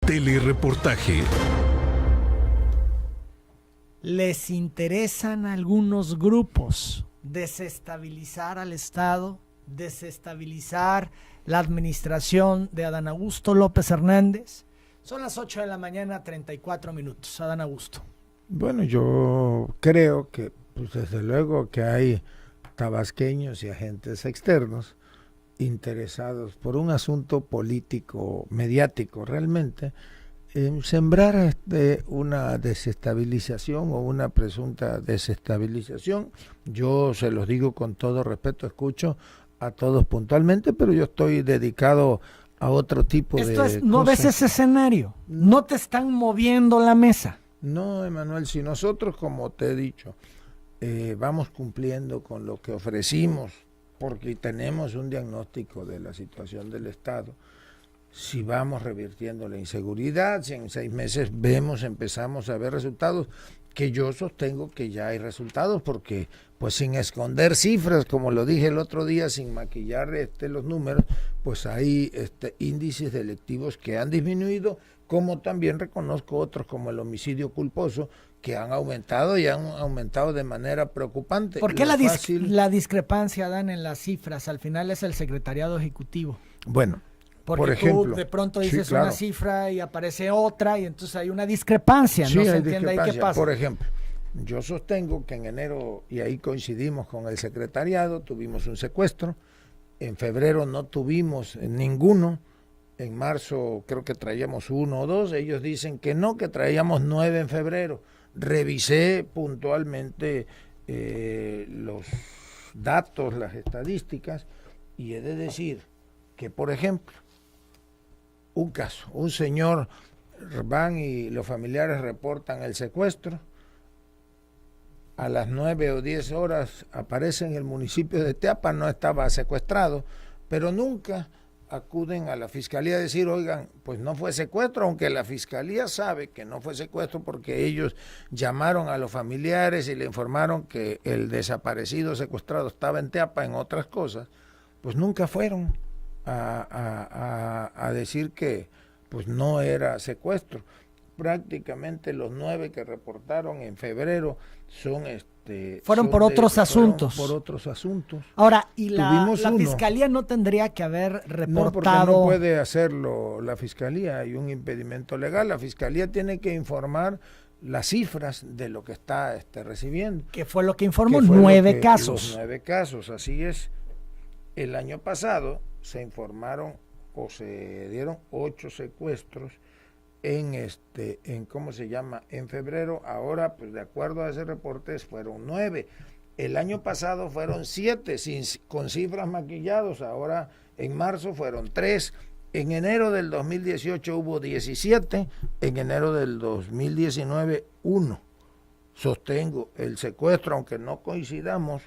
Telereportaje. Les interesan algunos grupos desestabilizar al Estado, desestabilizar la administración de Adán Augusto López Hernández. Son las 8 de la mañana, 34 minutos. Adán Augusto. Bueno, yo creo que, pues desde luego que hay tabasqueños y agentes externos interesados por un asunto político, mediático realmente, en sembrar una desestabilización o una presunta desestabilización. Yo se los digo con todo respeto, escucho a todos puntualmente, pero yo estoy dedicado a otro tipo de cosas. ¿No ves ese escenario? ¿No te están moviendo la mesa? No, Emanuel, si nosotros, como te he dicho, vamos cumpliendo con lo que ofrecimos, porque tenemos un diagnóstico de la situación del Estado, si vamos revirtiendo la inseguridad, si en 6 meses empezamos a ver resultados, que yo sostengo que ya hay resultados, porque pues sin esconder cifras, como lo dije el otro día, sin maquillar los números, pues hay índices delictivos que han disminuido, como también reconozco otros como el homicidio culposo, que han aumentado y han aumentado de manera preocupante. ¿Por qué la discrepancia, Dan, en las cifras? Al final es el secretariado ejecutivo. Bueno, porque por ejemplo, tú de pronto dices sí, claro, una cifra y aparece otra, y entonces hay una discrepancia, sí, no se entiende ahí qué pasa. Por ejemplo, yo sostengo que en enero, y ahí coincidimos con el secretariado, tuvimos un secuestro, en febrero no tuvimos ninguno, en marzo creo que traíamos 1 o 2, ellos dicen que no, que traíamos 9 en febrero. Revisé puntualmente los datos, las estadísticas, y he de decir que, por ejemplo, un caso, un señor, van y los familiares reportan el secuestro, a las 9 o 10 horas aparece en el municipio de Teapa, no estaba secuestrado, pero nunca acuden a la fiscalía a decir, oigan, pues no fue secuestro, aunque la fiscalía sabe que no fue secuestro porque ellos llamaron a los familiares y le informaron que el desaparecido secuestrado estaba en Teapa, en otras cosas, pues nunca fueron a decir que pues no era secuestro. Prácticamente los 9 que reportaron en febrero fueron por otros asuntos. Por otros asuntos. Ahora, ¿y la fiscalía no tendría que haber reportado? No, porque no puede hacerlo la fiscalía, hay un impedimento legal. La fiscalía tiene que informar las cifras de lo que está recibiendo. ¿Qué fue lo que informó? 9 casos. Los 9 casos, así es. El año pasado se informaron o se dieron 8 secuestros en ¿cómo se llama? En febrero. Ahora, pues de acuerdo a ese reporte, fueron 9. El año pasado fueron 7, con cifras maquillados. Ahora, en marzo fueron 3. En enero del 2018 hubo 17. En enero del 2019, 1. Sostengo el secuestro, aunque no coincidamos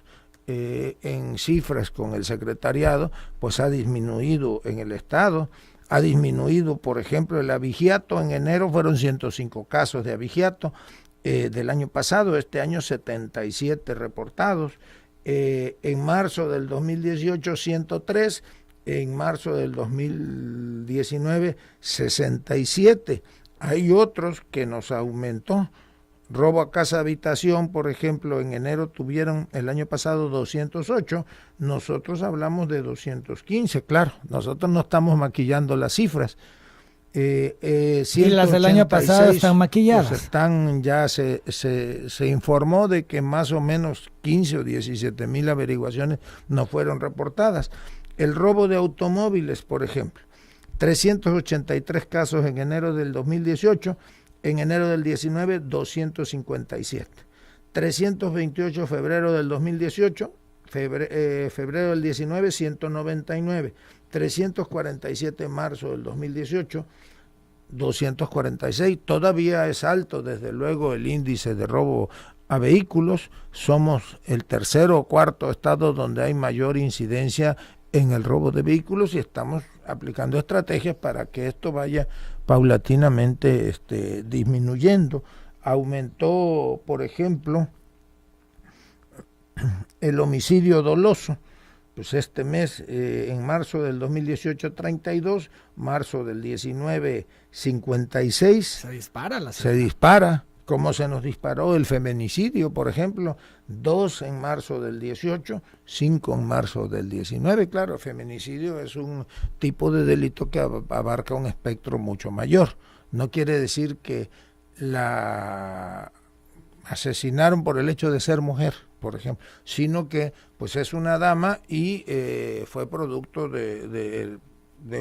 en cifras con el secretariado, pues ha disminuido en el Estado. Ha disminuido, por ejemplo, el abigeato. En enero fueron 105 casos de abigeato del año pasado, este año 77 reportados. En marzo del 2018, 103. En marzo del 2019, 67. Hay otros que nos aumentó. Robo a casa habitación, por ejemplo, en enero tuvieron el año pasado 208, nosotros hablamos de 215, claro, nosotros no estamos maquillando las cifras. Y las del año pasado están maquilladas. Pues ya se informó de que más o menos 15 o 17 mil averiguaciones no fueron reportadas. El robo de automóviles, por ejemplo, 383 casos en enero del 2018, en enero del 19, 257. 328 febrero del 2018, febrero del 19, 199. 347 marzo del 2018, 246. Todavía es alto, desde luego, el índice de robo a vehículos. Somos el tercero o cuarto estado donde hay mayor incidencia en el robo de vehículos, y estamos aplicando estrategias para que esto vaya paulatinamente disminuyendo. Aumentó, por ejemplo, el homicidio doloso. pues este mes, en marzo del 2018, 32, marzo del 19, 56. Se dispara la Se dispara, como se nos disparó el feminicidio, por ejemplo, 2 en marzo del 18, 5 en marzo del 19. Claro, el feminicidio es un tipo de delito que abarca un espectro mucho mayor. No quiere decir que la asesinaron por el hecho de ser mujer, por ejemplo, sino que pues es una dama y fue producto de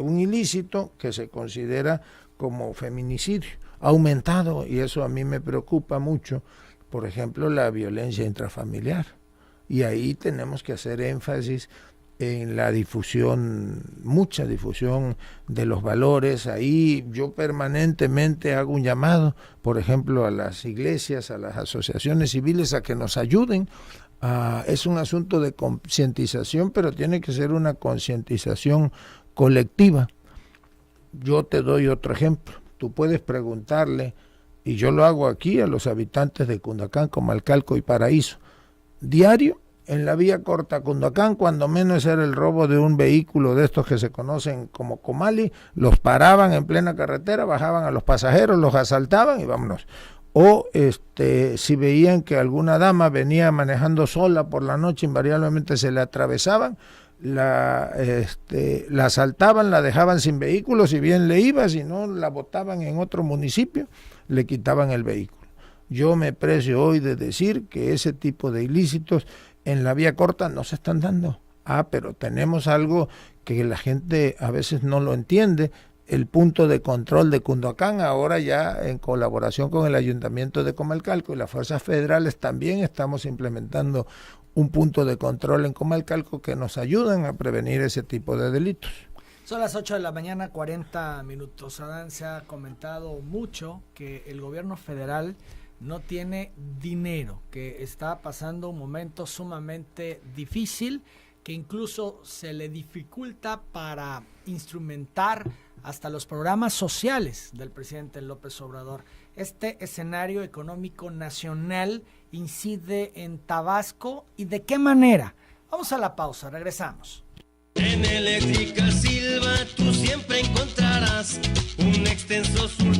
un ilícito que se considera como feminicidio. Ha aumentado, y eso a mí me preocupa mucho, por ejemplo, la violencia intrafamiliar. Y ahí tenemos que hacer énfasis en la difusión, mucha difusión de los valores. Ahí yo permanentemente hago un llamado, por ejemplo, a las iglesias, a las asociaciones civiles, a que nos ayuden. Es un asunto de concientización, pero tiene que ser una concientización colectiva. Yo te doy otro ejemplo. Tú puedes preguntarle, y yo lo hago aquí, a los habitantes de Cundacán, Comalcalco y Paraíso, diario, en la vía corta Cundacán, cuando menos era el robo de un vehículo de estos que se conocen como Comali, los paraban en plena carretera, bajaban a los pasajeros, los asaltaban y vámonos. O si veían que alguna dama venía manejando sola por la noche, invariablemente se le atravesaban, la asaltaban, la dejaban sin vehículo, si bien le iba, si no la botaban en otro municipio, le quitaban el vehículo. Yo me precio hoy de decir que ese tipo de ilícitos en la vía corta no se están dando. Pero tenemos algo que la gente a veces no lo entiende. El punto de control de Cundacán, ahora ya en colaboración con el Ayuntamiento de Comalcalco y las fuerzas federales, también estamos implementando un punto de control en Comalcalco que nos ayudan a prevenir ese tipo de delitos. Son las 8 de la mañana, 40 minutos. Adán, se ha comentado mucho que el gobierno federal no tiene dinero, que está pasando un momento sumamente difícil, que incluso se le dificulta para instrumentar hasta los programas sociales del presidente López Obrador. Este escenario económico nacional incide en Tabasco, ¿y de qué manera? Vamos a la pausa, regresamos. En Eléctrica Silva tú siempre encontrarás un extenso surtido